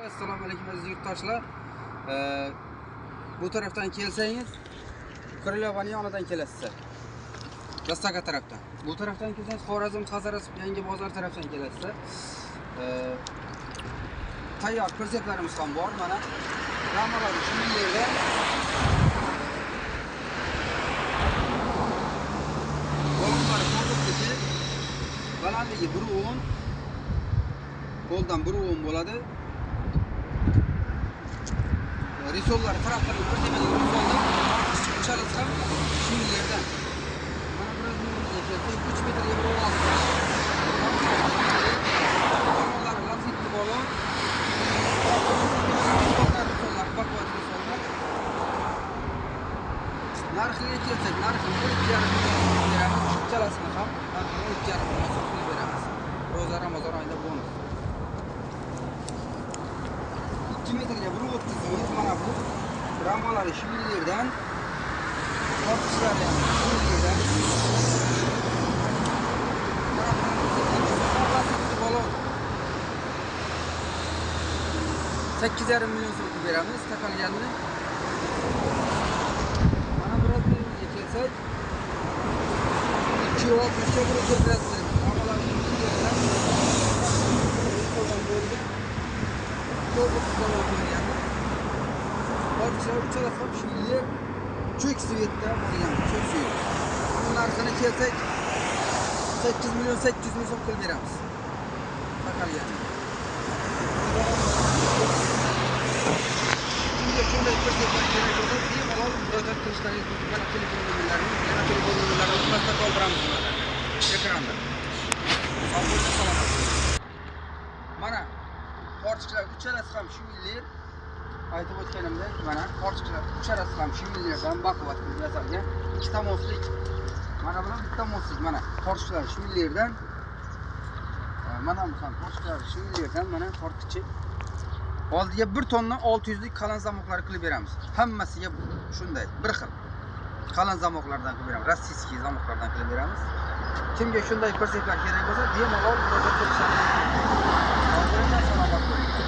Assalomu alaykum aziz yurtdoshlar. Bu tarafdan kelsangiz, Krılovani yonadan kelasiz. Dastaka tarafdan. Bu tarafdan kelsangiz, Xorazm, Hazara, Yangi bozor tarafdan kelasiz. Tayyor ko'rsatlarimiz ham bor. Mana ramalar shu yerda. Bolonlar qo'lga balandligi 1.10, qo'ldan 1.10 bo'ladi. Risollar taraflarga ko'rsatilgan risollar uchalas ham shu yerdan. Mana biroz yo'lga 3 metrga bir oladi. Bolonlar lastikli bolon. Risollar baquvvat risollar. Narxiga kelsak, narxini 1.5 million beramiz. Uchalasini ham narxini 1.5 million qilib beramiz. Ro'za Ramazon oyida bonus. 2 metrga 1.30 mana bu rambalari shu yerdan tortishlari ham shu yerdan balon 8,5 million so'm beramiz taqalganini. Mana biroz yerga kelsak 2.60 ga bir ko'rasiz. Rambalari shu yerdan qo'ldan bo'ldi. Tortishlari uchalas ham shu yer cho'k svetda bo'lgan, cho'k svet. Bu narxini kelsak 8 million 800 ming so'm qilib beramiz. Taqalgan. Kimga shunday ko'rsatma kerak bo'lsa, bemalol murojaat qilishlaringiz mumkin. Mana telefon nomerlarini, yana telefon nomerlarini pastda qoldiramiz bularda. Ekranda. Sog'lik salomat. Mana tortishlari uchalasi ham shu yer. Aytib o'tganimdek, mana tortishlari uchalasi ham shu yerdan baquvvat qilib yasalgan. Ikkita moslik. Mana bilan bitta moslik. Mana tortishlari shu yerdan. Mana bu ham tortishlari shu yerdan, mana tortkichi. Oldiga 1 tonna 600 lik qalin zamoqlar qilib beramiz. Hammasiga shunday bir xil qalin zamoqlardan qilib beramiz. Rossiyskiy zamoqlardan qilib beramiz. Kimga shunday ko'rsatmalar kerak bo'lsa, bemalol murojaat qilishlaringiz mumkin. Salomat bo'ling.